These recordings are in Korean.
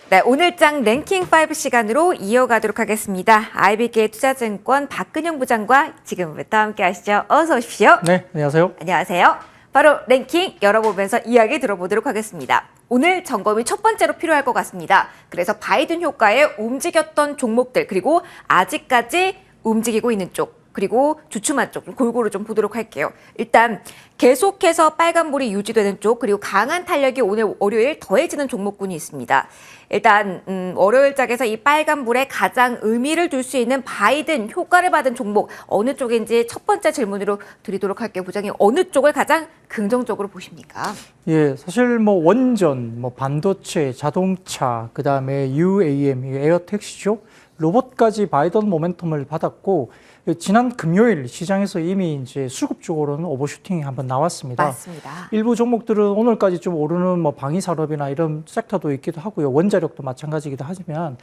네, 오늘장 랭킹 5 시간으로 이어가도록 하겠습니다. IBK 투자증권 박근영 부장과 지금부터 함께 하시죠. 어서 오십시오. 네, 안녕하세요. 안녕하세요. 바로 랭킹 열어보면서 이야기 들어보도록 하겠습니다. 오늘 점검이 첫 번째로 필요할 것 같습니다. 그래서 바이든 효과에 움직였던 종목들, 그리고 아직까지 움직이고 있는 쪽, 그리고 주춤한 쪽 골고루 좀 보도록 할게요. 일단 계속해서 빨간불이 유지되는 쪽, 그리고 강한 탄력이 오늘 월요일 더해지는 종목군이 있습니다. 일단 월요일 장에서 이 빨간불에 가장 의미를 둘 수 있는 바이든 효과를 받은 종목 어느 쪽인지 첫 번째 질문으로 드리도록 할게요. 부장님, 어느 쪽을 가장 긍정적으로 보십니까? 예, 사실 뭐 원전, 뭐 반도체, 자동차, 그다음에 UAM, 에어택시죠. 로봇까지 바이든 모멘텀을 받았고, 지난 금요일 시장에서 이미 이제 수급 쪽으로는 오버슈팅이 한번 나왔습니다. 맞습니다. 일부 종목들은 오늘까지 좀 오르는 뭐 방위산업이나 이런 섹터도 있기도 하고요. 원자력도 마찬가지이기도 하지만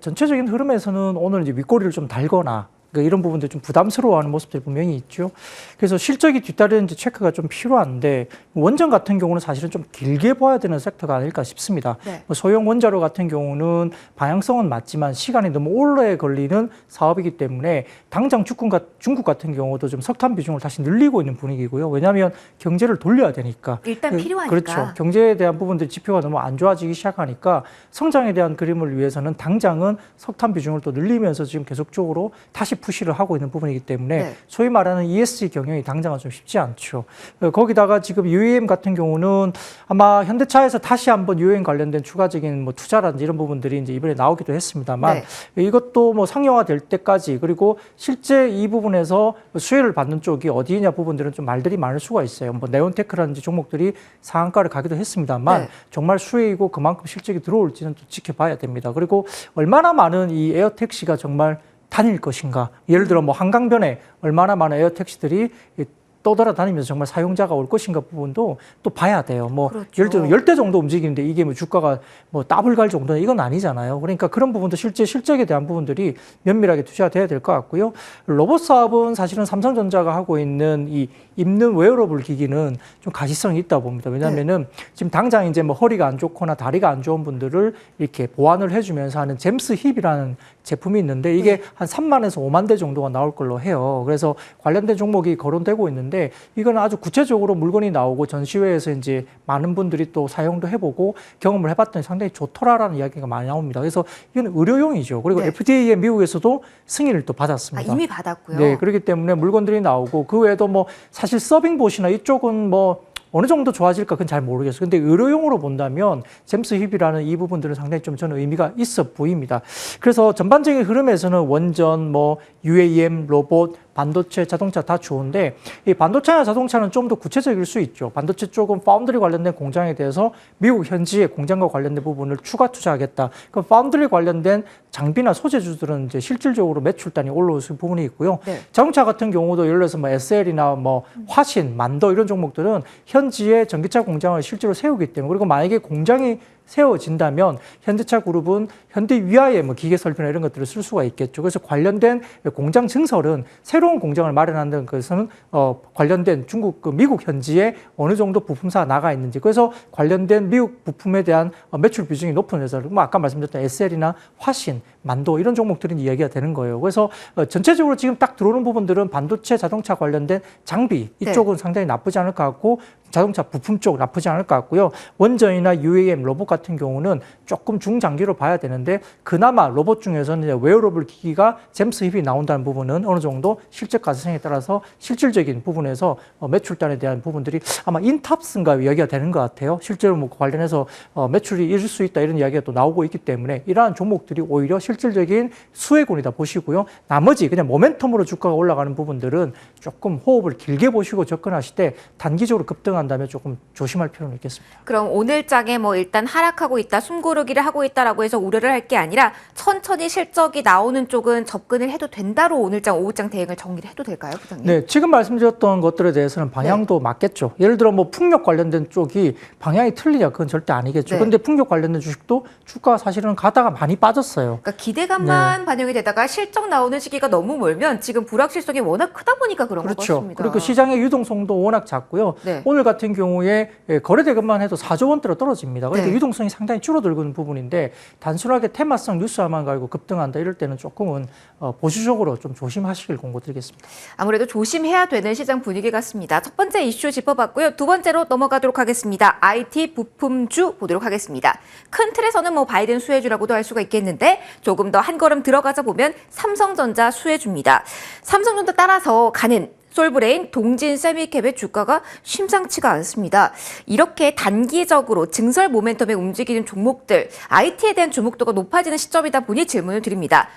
전체적인 흐름에서는 오늘 이제 윗꼬리를 좀 달거나 이런 부분들 좀 부담스러워하는 모습들이 분명히 있죠. 그래서 실적이 뒤따르는 체크가 좀 필요한데 원전 같은 경우는 사실은 좀 길게 봐야 되는 섹터가 아닐까 싶습니다. 네. 소형 원자로 같은 경우는 방향성은 맞지만 시간이 너무 오래 걸리는 사업이기 때문에 당장 중국 같은 경우도 좀 석탄 비중을 다시 늘리고 있는 분위기고요. 왜냐하면 경제를 돌려야 되니까. 일단 필요하니까. 그렇죠. 경제에 대한 부분들 지표가 너무 안 좋아지기 시작하니까 성장에 대한 그림을 위해서는 당장은 석탄 비중을 또 늘리면서 지금 계속적으로 다시 푸시를 하고 있는 부분이기 때문에 네. 소위 말하는 ESG 경영이 당장은 좀 쉽지 않죠. 거기다가 지금 UAM 같은 경우는 아마 현대차에서 다시 한번 UAM 관련된 추가적인 뭐 투자라든지 이런 부분들이 이제 이번에 나오기도 했습니다만 네. 이것도 뭐 상용화될 때까지 그리고 실제 이 부분에서 수혜를 받는 쪽이 어디냐 부분들은 좀 말들이 많을 수가 있어요. 뭐 네온테크라든지 종목들이 상한가를 가기도 했습니다만 네. 정말 수혜이고 그만큼 실적이 들어올지는 또 지켜봐야 됩니다. 그리고 얼마나 많은 이 에어택시가 정말 다닐 것인가. 예를 들어 뭐 한강변에 얼마나 많은 에어택시들이 떠돌아다니면서 정말 사용자가 올 것인가 부분도 또 봐야 돼요. 뭐 그렇죠. 예를 들어 10대 정도 움직이는데 이게 뭐 주가가 뭐 더블 갈 정도는 이건 아니잖아요. 그러니까 그런 부분도 실제 실적에 대한 부분들이 면밀하게 투자가 돼야 될 것 같고요. 로봇 사업은 사실은 삼성전자가 하고 있는 이 입는 웨어러블 기기는 좀 가시성이 있다 봅니다. 왜냐하면은 지금 당장 이제 뭐 허리가 안 좋거나 다리가 안 좋은 분들을 이렇게 보완을 해주면서 하는 잼스 힙이라는 제품이 있는데 이게 한 3만에서 5만 대 정도가 나올 걸로 해요. 그래서 관련된 종목이 거론되고 있는데 이거는 아주 구체적으로 물건이 나오고 전시회에서 이제 많은 분들이 또 사용도 해보고 경험을 해봤더니 상당히 좋더라라는 이야기가 많이 나옵니다. 그래서 이건 의료용이죠. 그리고 네. FDA에 미국에서도 승인을 또 받았습니다. 이미 받았고요. 네, 그렇기 때문에 물건들이 나오고 그 외에도 뭐 사실 서빙봇이나 이쪽은 뭐 어느 정도 좋아질까 그건 잘 모르겠어요. 근데 의료용으로 본다면 잼스 힙이라는 이 부분들은 상당히 좀 저는 의미가 있어 보입니다. 그래서 전반적인 흐름에서는 원전, 뭐 UAM, 로봇, 반도체, 자동차 다 좋은데 이 반도체나 자동차는 좀 더 구체적일 수 있죠. 반도체 쪽은 파운드리 관련된 공장에 대해서 미국 현지의 공장과 관련된 부분을 추가 투자하겠다. 그럼 파운드리 관련된 장비나 소재주들은 이제 실질적으로 매출단이 올라올 수 부분이 있고요. 네. 자동차 같은 경우도 예를 들어서 뭐 SL이나 뭐 화신, 만도 이런 종목들은 현지에 전기차 공장을 실제로 세우기 때문에 그리고 만약에 공장이 세워진다면 현대차 그룹은 현대 위아의 뭐 기계 설비나 이런 것들을 쓸 수가 있겠죠. 그래서 관련된 공장 증설은 새로운 공장을 마련한다는 것은 관련된 미국 현지에 어느 정도 부품사가 나가 있는지 그래서 관련된 미국 부품에 대한 매출 비중이 높은 회사를 뭐 아까 말씀드렸던 SL이나 화신, 만도 이런 종목들이 이야기가 되는 거예요. 그래서 전체적으로 지금 딱 들어오는 부분들은 반도체, 자동차 관련된 장비 이쪽은 상당히 나쁘지 않을 것 같고 자동차 부품 쪽 나쁘지 않을 것 같고요. 원전이나 UAM, 로봇 같은 경우는 조금 중장기로 봐야 되는데 그나마 로봇 중에서는 이제 웨어러블 기기가 잼스 힙이 나온다는 부분은 어느 정도 실적 가능성에 따라서 실질적인 부분에서 매출단에 대한 부분들이 아마 인탑스인가 이야기가 되는 것 같아요. 실제로 뭐 관련해서 매출이 이룰 수 있다 이런 이야기가 또 나오고 있기 때문에 이러한 종목들이 오히려 실질적인 수혜군이다 보시고요. 나머지 그냥 모멘텀으로 주가가 올라가는 부분들은 조금 호흡을 길게 보시고 접근하실 때 단기적으로 급등한다면 조금 조심할 필요는 있겠습니다. 그럼 오늘 장에 뭐 일단 하락하고 있다, 숨고르기를 하고 있다라고 해서 우려를 할 게 아니라 천천히 실적이 나오는 쪽은 접근을 해도 된다로 오늘장, 오후장 대응을 정리를 해도 될까요, 부장님? 네, 지금 말씀드렸던 것들에 대해서는 방향도 맞겠죠. 예를 들어 뭐 풍력 관련된 쪽이 방향이 틀리냐 그건 절대 아니겠죠. 그런데 풍력 관련된 주식도 주가 사실은 가다가 많이 빠졌어요. 그러니까 기대감만 반영이 되다가 실적 나오는 시기가 너무 멀면 지금 불확실성이 워낙 크다 보니까 그런 것 그렇죠. 같습니다. 그리고 시장의 유동성도 워낙 작고요. 오늘 같은 같은 경우에 거래대금만 해도 4조 원대로 떨어집니다. 그러니까 네. 유동성이 상당히 줄어들고 있는 부분인데 단순하게 테마성 뉴스만 가지고 급등한다 이럴 때는 조금은 보수적으로 좀 조심하시길 권고드리겠습니다. 아무래도 조심해야 되는 시장 분위기 같습니다. 첫 번째 이슈 짚어봤고요. 두 번째로 넘어가도록 하겠습니다. IT 부품주 보도록 하겠습니다. 큰 틀에서는 뭐 바이든 수혜주라고도 할 수가 있겠는데 조금 더 한 걸음 들어가자 보면 삼성전자 수혜주입니다. 삼성전자 따라서 가는 솔브레인, 동진, 세미캡의 주가가 심상치가 않습니다. 이렇게 단기적으로 증설 모멘텀에 움직이는 종목들, IT에 대한 주목도가 높아지는 시점이다 보니 질문을 드립니다.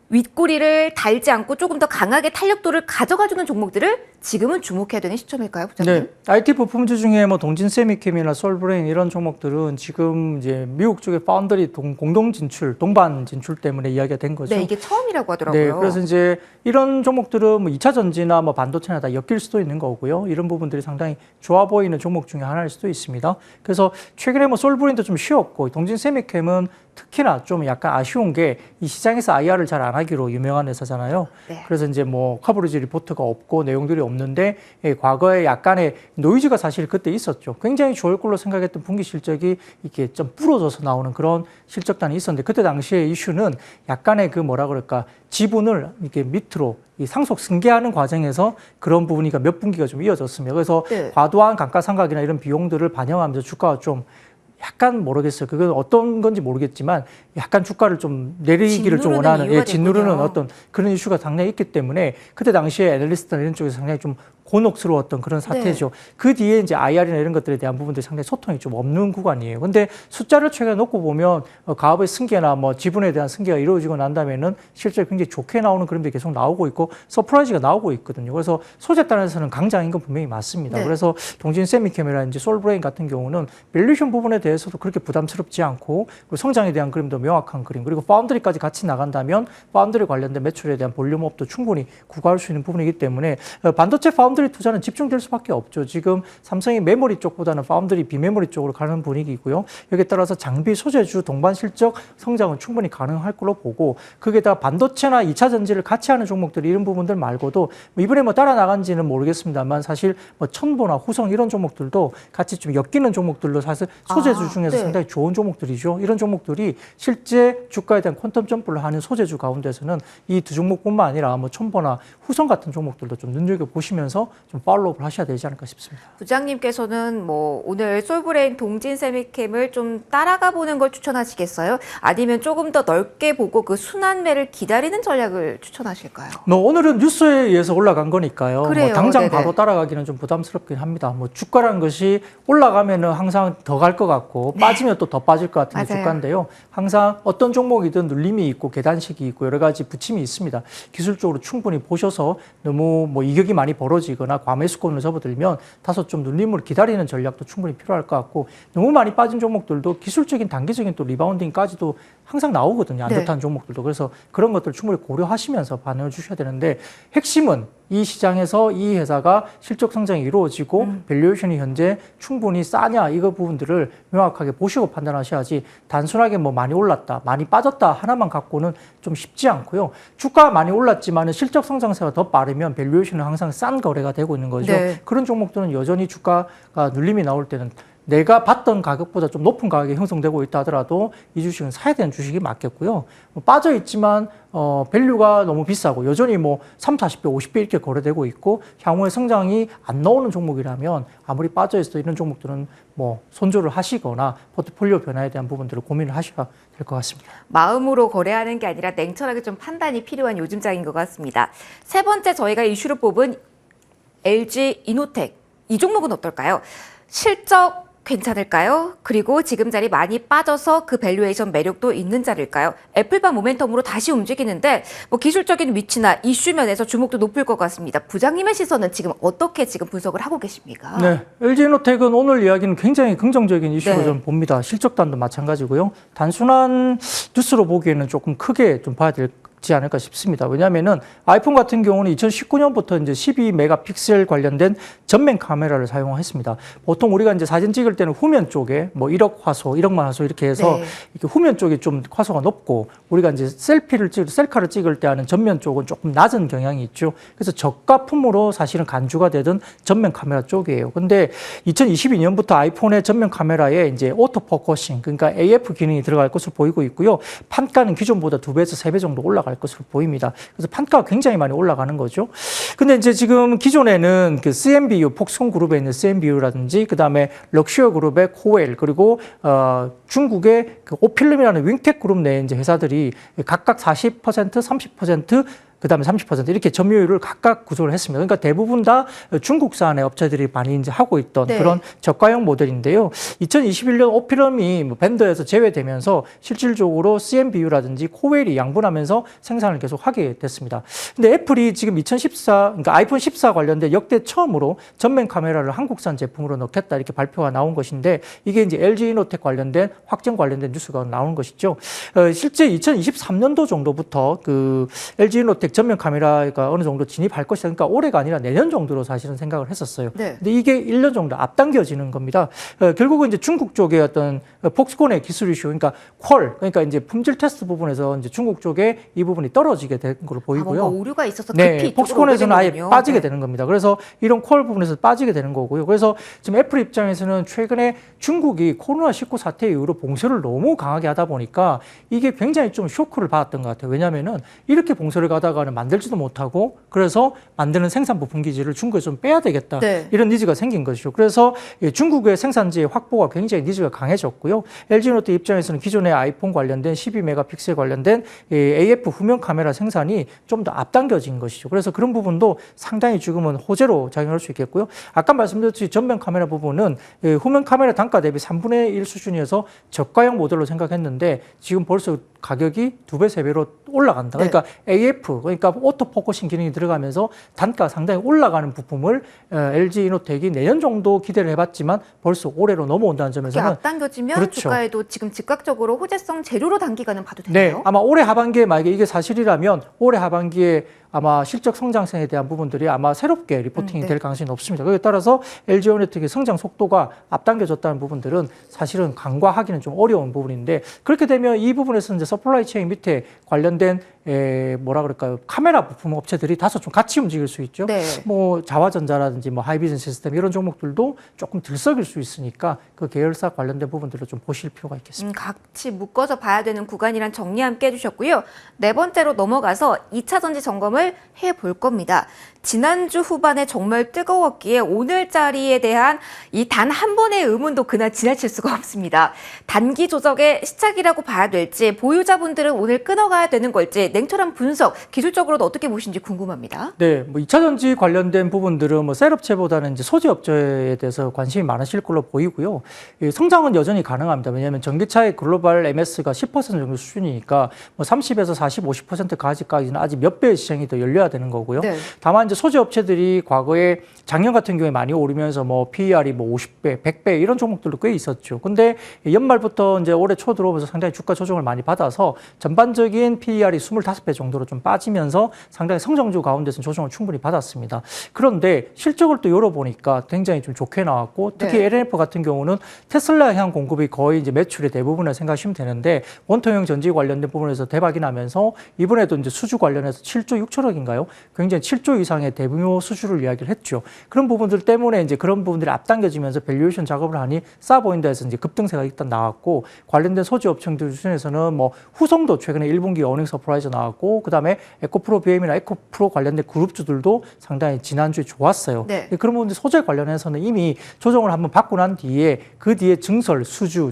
윗꼬리를 달지 않고 조금 더 강하게 탄력도를 가져가주는 종목들을 지금은 주목해야 되는 시점일까요, 부장님? 네, IT 부품주 중에 뭐 동진 세미캠이나 솔브레인 이런 종목들은 지금 이제 미국 쪽에 파운더리 공동 진출, 동반 진출 때문에 이야기가 된 거죠. 네, 이게 처음이라고 하더라고요. 네, 그래서 이제 이런 종목들은 뭐 2차 전지나 뭐 반도체나 다 엮일 수도 있는 거고요. 이런 부분들이 상당히 좋아 보이는 종목 중에 하나일 수도 있습니다. 그래서 최근에 뭐 솔브레인도 좀 쉬었고 동진 세미캠은 특히나 좀 약간 아쉬운 게 이 시장에서 IR을 잘 안 하기로 유명한 회사잖아요. 네. 그래서 이제 뭐 커버리지 리포트가 없고 내용들이 없는데 과거에 약간의 노이즈가 사실 그때 있었죠. 굉장히 좋을 걸로 생각했던 분기 실적이 이렇게 좀 부러져서 나오는 그런 실적단이 있었는데 그때 당시에 이슈는 약간의 그 뭐라 그럴까 지분을 이렇게 밑으로 이 상속 승계하는 과정에서 그런 부분이 몇 분기가 좀 이어졌습니다. 그래서 네. 과도한 감가상각이나 이런 비용들을 반영하면서 주가가 좀 약간 모르겠어요. 그건 어떤 건지 모르겠지만 약간 주가를 좀 내리기를 좀 원하는 짓누르는 됐군요. 어떤 그런 이슈가 상당히 있기 때문에 그때 당시에 애널리스트나 이런 쪽에서 상당히 좀 곤혹스러웠던 그런 사태죠. 그 뒤에 이제 IR이나 이런 것들에 대한 부분들이 상당히 소통이 좀 없는 구간이에요. 근데 숫자를 최근에 놓고 보면 가업의 승계나 뭐 지분에 대한 승계가 이루어지고 난 다음에는 실제 굉장히 좋게 나오는 그림들이 계속 나오고 있고 서프라이즈가 나오고 있거든요. 그래서 소재 단에서는 강장인 건 분명히 맞습니다. 네. 그래서 동진 세미캠이라든지 솔브레인 같은 경우는 밸류에이션 부분에 대해서도 그렇게 부담스럽지 않고 그리고 성장에 대한 그림도 명확한 그림 그리고 파운드리까지 같이 나간다면 파운드리 관련된 매출에 대한 볼륨업도 충분히 구가할 수 있는 부분이기 때문에 반도체 파운드리 투자는 집중될 수밖에 없죠. 지금 삼성이 메모리 쪽보다는 파운드리 비메모리 쪽으로 가는 분위기고요. 여기에 따라서 장비 소재주 동반 실적 성장은 충분히 가능할 걸로 보고 거기에다가 반도체나 2차 전지를 같이 하는 종목들 이런 부분들 말고도 이번에 뭐 따라 나간지는 모르겠습니다만 사실 뭐 첨보나 후성 이런 종목들도 같이 좀 엮이는 종목들로 사실 소재주 중에서 네. 상당히 좋은 종목들이죠. 이런 종목들이 실제 주가에 대한 퀀텀 점프를 하는 소재주 가운데서는 이 두 종목뿐만 아니라 뭐 첨보나 후성 같은 종목들도 좀 눈여겨 보시면서 좀 팔로우를 하셔야 되지 않을까 싶습니다. 부장님께서는 뭐 오늘 솔브레인 동진 세미캠을 좀 따라가 보는 걸 추천하시겠어요? 아니면 조금 더 넓게 보고 그 순환매를 기다리는 전략을 추천하실까요? 뭐 오늘은 뉴스에 의해서 올라간 거니까요. 그래요. 뭐 당장 네네. 바로 따라가기는 좀 부담스럽긴 합니다. 뭐 주가라는 것이 올라가면은 항상 더 갈 것 같고 빠지면 또 더 빠질 것 같은 게 맞아요. 주가인데요. 항상 어떤 종목이든 눌림이 있고 계단식이 있고 여러 가지 부침이 있습니다. 기술적으로 충분히 보셔서 너무 뭐 이격이 많이 벌어지거나 과매수권을 접어들면 다소 좀 눌림을 기다리는 전략도 충분히 필요할 것 같고 너무 많이 빠진 종목들도 기술적인 단기적인 또 리바운딩까지도 항상 나오거든요. 안 네. 좋다는 종목들도. 그래서 그런 것들 충분히 고려하시면서 반응을 주셔야 되는데 핵심은 이 시장에서 이 회사가 실적 성장이 이루어지고 밸류에이션이 현재 충분히 싸냐 이거 부분들을 명확하게 보시고 판단하셔야지 단순하게 뭐 많이 올랐다, 많이 빠졌다 하나만 갖고는 좀 쉽지 않고요. 주가가 많이 올랐지만 실적 성장세가 더 빠르면 밸류에이션은 항상 싼 거래가 되고 있는 거죠. 네. 그런 종목들은 여전히 주가가 눌림이 나올 때는 내가 받던 가격보다 좀 높은 가격이 형성되고 있다 하더라도 이 주식은 사야 되는 주식이 맞겠고요. 뭐 빠져 있지만 밸류가 너무 비싸고 여전히 뭐 3, 40배, 50배 이렇게 거래되고 있고 향후에 성장이 안 나오는 종목이라면 아무리 빠져 있어도 이런 종목들은 뭐 손절을 하시거나 포트폴리오 변화에 대한 부분들을 고민을 하셔야 될 것 같습니다. 마음으로 거래하는 게 아니라 냉철하게 좀 판단이 필요한 요즘장인 것 같습니다. 세 번째 저희가 이슈로 뽑은 LG 이노텍. 이 종목은 어떨까요? 실적 괜찮을까요? 그리고 지금 자리 많이 빠져서 그 밸류에이션 매력도 있는 자리일까요? 애플바 모멘텀으로 다시 움직이는데 뭐 기술적인 위치나 이슈 면에서 주목도 높을 것 같습니다. 부장님의 시선은 지금 어떻게 지금 분석을 하고 계십니까? 네, LG이노텍은 오늘 이야기는 굉장히 긍정적인 이슈로 네. 좀 봅니다. 실적단도 마찬가지고요. 단순한 뉴스로 보기에는 조금 크게 좀 봐야 될 있지 않을까 싶습니다. 왜냐하면은 아이폰 같은 경우는 2019년부터 이제 12메가픽셀 관련된 전면 카메라를 사용했습니다. 보통 우리가 이제 사진 찍을 때는 후면 쪽에 뭐 1억 화소, 1억만 화소 이렇게 해서 네. 이렇게 후면 쪽이 좀 화소가 높고 우리가 이제 셀카를 찍을 때 하는 전면 쪽은 조금 낮은 경향이 있죠. 그래서 저가 품으로 사실은 간주가 되던 전면 카메라 쪽이에요. 근데 2022년부터 아이폰의 전면 카메라에 이제 오토 포커싱, 그러니까 AF 기능이 들어갈 것으로 보이고 있고요. 판가는 기존보다 2배에서 3배 정도 올라갈 것으로 보입니다. 그래서 판가가 굉장히 많이 올라가는 거죠. 근데 이제 지금 기존에는 그 CNBU, 폭스콘 그룹에 있는 CNBU라든지 그다음에 럭셔 그룹의 코엘 그리고 중국의 그 오필름이라는 윙텍 그룹 내 이제 회사들이 각각 40%, 30%, 그다음에 30% 이렇게 점유율을 각각 구조를 했습니다. 그러니까 대부분 다 중국산의 업체들이 많이 이제 하고 있던 네. 그런 저가형 모델인데요. 2021년 오피럼이 뭐 벤더에서 제외되면서 실질적으로 CNBU라든지 코웰이 양분하면서 생산을 계속 하게 됐습니다. 근데 애플이 지금 그러니까 아이폰 14 관련된 역대 처음으로 전면 카메라를 한국산 제품으로 넣겠다 이렇게 발표가 나온 것인데 이게 이제 LG 이노텍 관련된 확정 관련된 뉴스가 나오는 것이죠. 실제 2023년도 정도부터 그 LG 이노텍 전면 카메라가 어느 정도 진입할 것이다. 그러니까 올해가 아니라 내년 정도로 사실은 생각을 했었어요. 네. 근데 이게 1년 정도 앞당겨지는 겁니다. 결국은 이제 중국 쪽의 어떤 폭스콘의 기술 이슈, 그러니까 그러니까 이제 품질 테스트 부분에서 이제 중국 쪽에 이 부분이 떨어지게 된 걸로 보이고요. 뭔가 오류가 있어서 급히 네, 폭스콘에서는 아예 빠지게 되는 겁니다. 그래서 이런 퀄 부분에서 빠지게 되는 거고요. 그래서 지금 애플 입장에서는 최근에 중국이 코로나19 사태 이후로 봉쇄를 너무 강하게 하다 보니까 이게 굉장히 좀 쇼크를 받았던 것 같아요. 왜냐하면은 이렇게 봉쇄를 가다가는 만들지도 못하고 그래서 만드는 생산 부품 기지를 중국에서 좀 빼야 되겠다. 네. 이런 니즈가 생긴 것이죠. 그래서 중국의 생산지의 확보가 굉장히 니즈가 강해졌고요. LG노트 입장에서는 기존의 아이폰 관련된 12메가픽셀 관련된 AF 후면 카메라 생산이 좀 더 앞당겨진 것이죠. 그래서 그런 부분도 상당히 지금은 호재로 작용할 수 있겠고요. 아까 말씀드렸듯이 전면 카메라 부분은 후면 카메라 단가 대비 3분의 1 수준이어서 저가형 모델로 생각했는데 지금 벌써 가격이 2배, 3배로 올라간다. 그러니까 AF, 그러니까 오토 포커싱 기능이 들어가면서 단가가 상당히 올라가는 부품을 LG 이노텍이 내년 정도 기대를 해봤지만 벌써 올해로 넘어온다는 점에서는 앞당겨지면 그렇죠. 주가에도 지금 즉각적으로 호재성 재료로 단기간은 봐도 네, 되나요? 아마 올해 하반기에 만약에 이게 사실이라면 올해 하반기에 아마 실적 성장성에 대한 부분들이 아마 새롭게 리포팅이 네. 될 가능성이 높습니다. 거기에 따라서 LG 이노텍의 성장 속도가 앞당겨졌다는 부분들은 사실은 간과하기는 좀 어려운 부분인데 그렇게 되면 이 부분에서 이제 서플라이 체인 밑에 관련된 뭐라 그럴까요? 카메라 부품 업체들이 다소 좀 같이 움직일 수 있죠. 네. 뭐 자화전자라든지 뭐 하이비전 시스템 이런 종목들도 조금 들썩일 수 있으니까 그 계열사 관련된 부분들을 좀 보실 필요가 있겠습니다. 같이 묶어서 봐야 되는 구간이란 정리 함께 해주셨고요. 네 번째로 넘어가서 2차 전지 점검을 해볼 겁니다. 지난주 후반에 정말 뜨거웠기에 오늘 자리에 대한 이 단 한 번의 의문도 그날 지나칠 수가 없습니다. 단기 조정의 시작이라고 봐야 될지 보유자분들은 오늘 끊어가야 되는 걸지 냉철한 분석, 기술적으로도 어떻게 보시는지 궁금합니다. 네, 뭐 2차 전지 관련된 부분들은 뭐 셀업체보다는 이제 소재 업체에 대해서 관심이 많으실 걸로 보이고요. 성장은 여전히 가능합니다. 왜냐하면 전기차의 글로벌 MS가 10% 정도 수준이니까 뭐 30에서 40, 50%까지는 아직 몇 배의 시장이 더 열려야 되는 거고요. 네. 다만 이제 소재 업체들이 과거에 작년 같은 경우에 많이 오르면서 뭐 PER이 뭐 50배, 100배 이런 종목들도 꽤 있었죠. 근데 연말부터 이제 올해 초 들어오면서 상당히 주가 조정을 많이 받아서 전반적인 PER이 25배 정도로 좀 빠지면서 상당히 성장주 가운데서 조정을 충분히 받았습니다. 그런데 실적을 또 열어보니까 굉장히 좀 좋게 나왔고 특히 네. LNF 같은 경우는 테슬라향 공급이 거의 이제 매출의 대부분을 생각하시면 되는데 원통형 전지 관련된 부분에서 대박이 나면서 이번에도 이제 수주 관련해서 7조 6천억인가요? 굉장히 7조 이상의 대규모 수주를 이야기를 했죠. 그런 부분들 때문에 이제 그런 부분들이 앞당겨지면서 밸류에이션 작업을 하니 싸 보인다 해서 이제 급등세가 일단 나왔고 관련된 소재 업체들 중에서는 뭐 후성도 최근에 1분기 어닝 서프라이즈 나왔고 그다음에 에코프로 BM이나 에코프로 관련된 그룹주들도 상당히 지난주에 좋았어요. 네. 그런 부분들 소재 관련해서는 이미 조정을 한번 받고 난 뒤에 그 뒤에 증설, 수주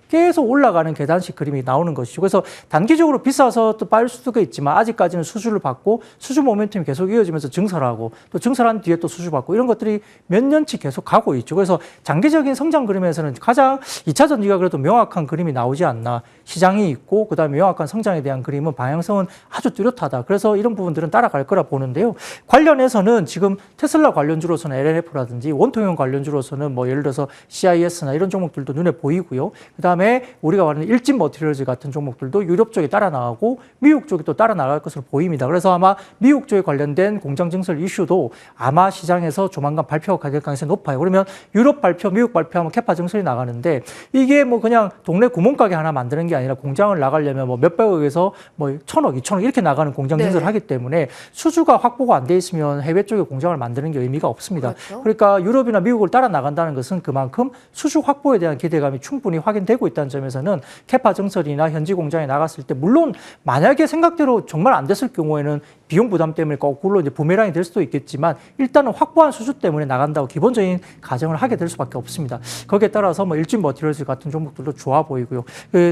계속 올라가는 계단식 그림이 나오는 것이죠. 그래서 단기적으로 비싸서 또 빠질 수도 있지만 아직까지는 수주를 받고 수주 모멘텀이 계속 이어지면서 증설하고 또 증설한 뒤에 또 수주 받고 이런 것들이 몇 년치 계속 가고 있죠. 그래서 장기적인 성장 그림에서는 가장 2차 전지가 그래도 명확한 그림이 나오지 않나. 시장이 있고 그다음에 명확한 성장에 대한 그림은 방향성은 아주 뚜렷하다. 그래서 이런 부분들은 따라갈 거라 보는데요. 관련해서는 지금 테슬라 관련주로서는 LNF라든지 원통형 관련주로서는 뭐 예를 들어서 CIS나 이런 종목들도 눈에 보이고요. 그다음에 우리가 말하는 일진 머티리얼즈 같은 종목들도 유럽 쪽에 따라 나가고 미국 쪽에 또 따라 나갈 것으로 보입니다. 그래서 아마 미국 쪽에 관련된 공장 증설 이슈도 아마 시장에서 조만간 발표가 될 가능성이 높아요. 그러면 유럽 발표, 미국 발표하면 캐파 증설이 나가는데 이게 뭐 그냥 동네 구멍가게 하나 만드는 게 아니라 공장을 나가려면 뭐 몇백억에서 뭐 1,000억, 2,000억 이렇게 나가는 공장 증설을 하기 때문에 수주가 확보가 안 돼 있으면 해외 쪽에 공장을 만드는 게 의미가 없습니다. 그렇죠. 그러니까 유럽이나 미국을 따라 나간다는 것은 그만큼 수주 확보에 대한 기대감이 충분히 확인되고 있다는 점에서는 캐파 증설이나 현지 공장에 나갔을 때 물론 만약에 생각대로 정말 안 됐을 경우에는 비용 부담 때문에 거꾸로 이제 부메랑이 될 수도 있겠지만 일단은 확보한 수주 때문에 나간다고 기본적인 가정을 하게 될 수밖에 없습니다. 거기에 따라서 뭐 일진 머티리얼즈 같은 종목들도 좋아 보이고요.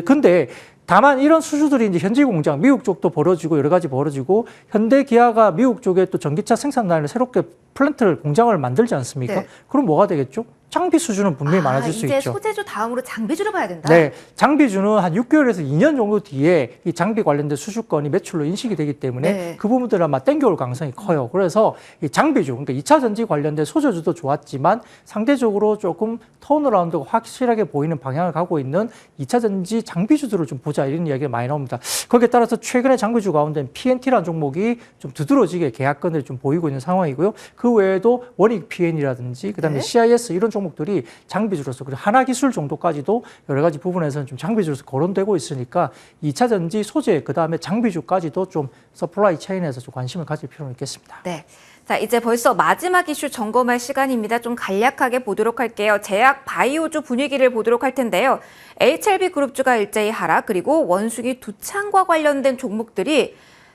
근데 다만 이런 수주들이 이제 현지 공장, 미국 쪽도 벌어지고 여러 가지 벌어지고 현대 기아가 미국 쪽에 또 전기차 생산 라인을 새롭게 플랜트를 공장을 만들지 않습니까? 네. 그럼 뭐가 되겠죠? 장비 수주는 분명히 많아질 수 이제 있죠. 소재주 다음으로 장비주를 봐야 된다. 네, 장비주는 한 6개월에서 2년 정도 뒤에 이 장비 관련된 수주권이 매출로 인식이 되기 때문에 네. 그 부분들은 아마 땡겨올 가능성이 커요. 그래서 이 장비주, 그러니까 2차 전지 관련된 소재주도 좋았지만 상대적으로 조금 턴어라운드가 확실하게 보이는 방향을 가고 있는 2차 전지 장비주들을 좀 보자 이런 이야기가 많이 나옵니다. 거기에 따라서 최근에 장비주 가운데 PNT라는 종목이 좀 두드러지게 계약건을 좀 보이고 있는 상황이고요. 그 외에도 원익 PN이라든지 그다음에 네. CIS 이런 종목들이 장비주로서 그리고 하나기술 정도까지도 여러 가지 부분에서는 좀 장비주로서 거론되고 있으니까 2차 전지 소재 그다음에 장비주까지도 좀 서플라이 체인에서 좀 관심을 가질 필요는 있겠습니다. 네. 자, 이제 벌써 마지막 이슈 점검할 시간입니다. 좀 간략하게 보도록 할게요. 제약 바이오주 분위기를 보도록 할 텐데요. HLB 그룹주가 일제히 하락, 그리고 원숭이 두창과 관련된 종목들이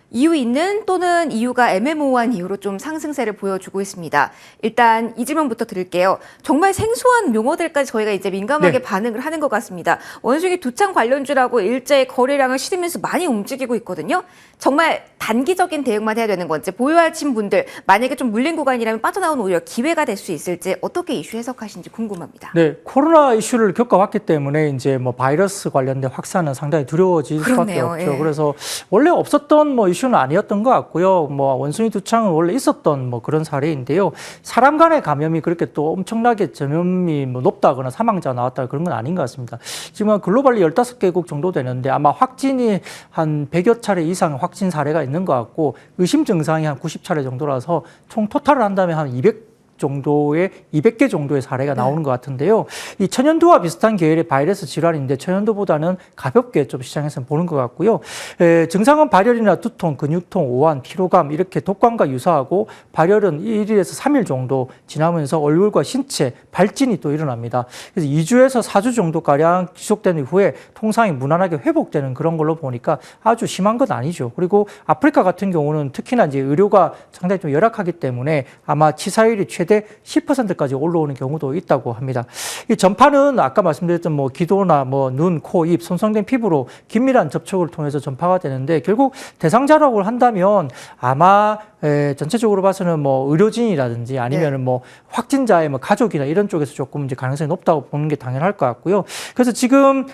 이유 있는 또는 이유가 애매모호한 이유로 좀 상승세를 보여주고 있습니다. 일단 이 질문부터 드릴게요. 정말 생소한 용어들까지 저희가 이제 민감하게 네. 반응을 하는 것 같습니다. 원숭이 두창 관련주라고 일제히 거래량을 실으면서 많이 움직이고 있거든요. 정말 단기적인 대응만 해야 되는 건지 보유하신 분들 만약에 좀 물린 구간이라면 빠져나오는 오히려 기회가 될 수 있을지 어떻게 이슈 해석하시는지 궁금합니다. 네, 코로나 이슈를 겪어왔기 때문에 이제 뭐 바이러스 관련된 확산은 상당히 두려워질 수밖에 그렇네요. 없죠. 예. 그래서 원래 없었던 뭐 이슈는 아니었던 것 같고요. 뭐 원숭이 두창은 원래 있었던 뭐 그런 사례인데요. 사람 간의 감염이 그렇게 또 엄청나게 전염이 뭐 높다거나 사망자가 나왔다 그런 건 아닌 것 같습니다. 지금 글로벌리 15개국 정도 되는데 아마 확진이 한 100여 차례 이상 확진 사례가 있는 것 같고 의심 증상이 한 90차례 정도라서 총 토탈을 한다면 한 200개 정도의 사례가 나오는 것 같은데요. 이 천연두와 비슷한 계열의 바이러스 질환인데 천연두보다는 가볍게 좀 시장에서는 보는 것 같고요. 증상은 발열이나 두통, 근육통, 오한, 피로감 이렇게 독감과 유사하고 발열은 1일에서 3일 정도 지나면서 얼굴과 신체, 발진이 또 일어납니다. 그래서 2주에서 4주 정도가량 지속된 이후에 통상이 무난하게 회복되는 그런 걸로 보니까 아주 심한 건 아니죠. 그리고 아프리카 같은 경우는 특히나 이제 의료가 상당히 좀 열악하기 때문에 아마 치사율이 최대 10%까지 올라오는 경우도 있다고 합니다. 이 전파는 아까 말씀드렸던 뭐 기도나 뭐 눈, 코, 입, 손상된 피부로 긴밀한 접촉을 통해서 전파가 되는데 결국 대상자라고 한다면 아마 전체적으로 봐서는 뭐 의료진이라든지 아니면은 뭐 확진자의 뭐 가족이나 이런 쪽에서 조금 이제 가능성이 높다고 보는 게 당연할 것 같고요. 그래서 지금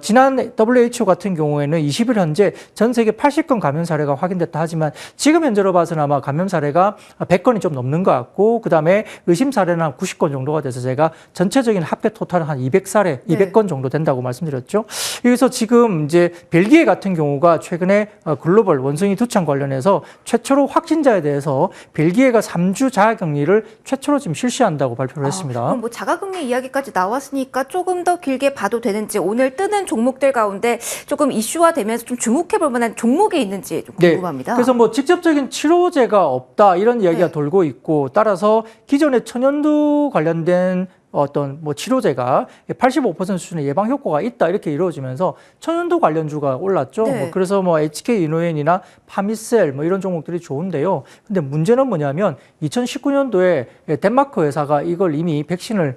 지난 WHO 같은 경우에는 20일 현재 전 세계 80건 감염 사례가 확인됐다 하지만 지금 현재로 봐서는 아마 감염 사례가 100건이 좀 넘는 것 같고 그다음에 의심 사례는 한 90건 정도가 돼서 제가 전체적인 합계 토탈은 한 200사례, 200건 정도 된다고 말씀드렸죠. 여기서 지금 이제 벨기에 같은 경우가 최근에 글로벌 원숭이 두창 관련해서 최초로 확진자에 대해서 벨기에가 3주 자가격리를 최초로 지금 실시한다고 발표를 했습니다. 그럼 뭐 자가격리 이야기까지 나왔으니까 조금 더 길게 봐도 되는지 오늘 뜨는 종목들 가운데 조금 이슈화되면서 좀 주목해 볼 만한 종목이 있는지 좀 궁금합니다. 네, 그래서 뭐 직접적인 치료제가 없다 이런 이야기가 돌고 있고 따라서 기존의 천연두 관련된 어떤 뭐 치료제가 85% 수준의 예방 효과가 있다 이렇게 이루어지면서 천연두 관련주가 올랐죠. 네. 뭐 그래서 뭐 HK 이노엔이나 파미셀 뭐 이런 종목들이 좋은데요. 근데 문제는 뭐냐면 2019년도에 덴마크 회사가 이걸 이미 백신을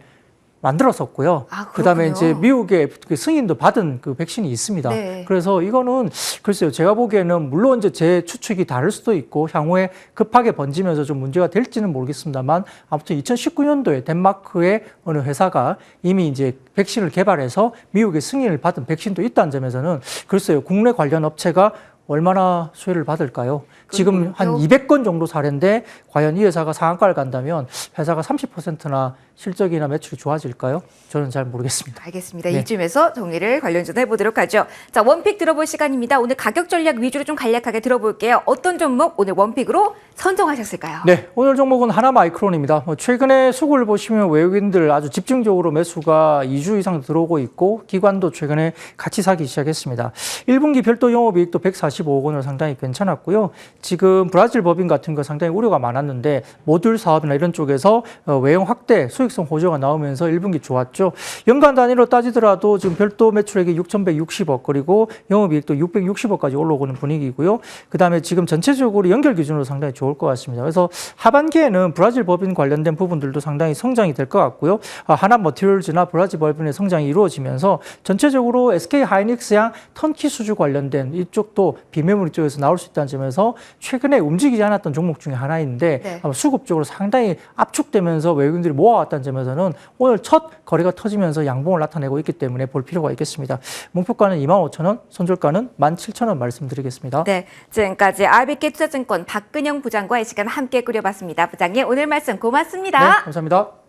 만들었었고요. 아, 그다음에 그렇군요. 이제 미국의 그 승인도 받은 그 백신이 있습니다. 네. 그래서 이거는 글쎄요, 제가 보기에는 물론 이제 제 추측이 다를 수도 있고 향후에 급하게 번지면서 좀 문제가 될지는 모르겠습니다만 아무튼 2019년도에 덴마크의 어느 회사가 이미 이제 백신을 개발해서 미국의 승인을 받은 백신도 있다는 점에서는 글쎄요, 국내 관련 업체가 얼마나 수혜를 받을까요? 지금 한 모르죠. 200건 정도 사례인데 과연 이 회사가 상한가를 간다면 회사가 30%나 실적이나 매출이 좋아질까요? 저는 잘 모르겠습니다. 알겠습니다. 네. 이쯤에서 정리를 관련 좀 해보도록 하죠. 자, 원픽 들어볼 시간입니다. 오늘 가격 전략 위주로 좀 간략하게 들어볼게요. 어떤 종목 오늘 원픽으로 선정하셨을까요? 네, 오늘 종목은 하나마이크론입니다. 최근에 수급을 보시면 외국인들 아주 집중적으로 매수가 2주 이상 들어오고 있고 기관도 최근에 같이 사기 시작했습니다. 1분기 별도 영업이익도 145억 원으로 상당히 괜찮았고요. 지금 브라질 법인 같은 거 상당히 우려가 많았는데 모듈 사업이나 이런 쪽에서 외형 확대, 수익성 호조가 나오면서 1분기 좋았죠. 연간 단위로 따지더라도 지금 별도 매출액이 6,160억 그리고 영업이익도 660억까지 올라오는 분위기고요. 그다음에 지금 전체적으로 연결 기준으로 상당히 좋을 것 같습니다. 그래서 하반기에는 브라질 법인 관련된 부분들도 상당히 성장이 될 것 같고요. 하나 머티리얼즈나 브라질 법인의 성장이 이루어지면서 전체적으로 SK 하이닉스양 턴키 수주 관련된 이쪽도 비메모리 쪽에서 나올 수 있다는 점에서 최근에 움직이지 않았던 종목 중에 하나인데 네. 수급적으로 상당히 압축되면서 외국인들이 모아왔다는 점에서는 오늘 첫 거래가 터지면서 양봉을 나타내고 있기 때문에 볼 필요가 있겠습니다. 목표가는 25,000원, 손절가는 17,000원 말씀드리겠습니다. 네, 지금까지 RBK 투자증권 박근영 부장과 이 시간 함께 꾸려봤습니다. 부장님, 오늘 말씀 고맙습니다. 네, 감사합니다.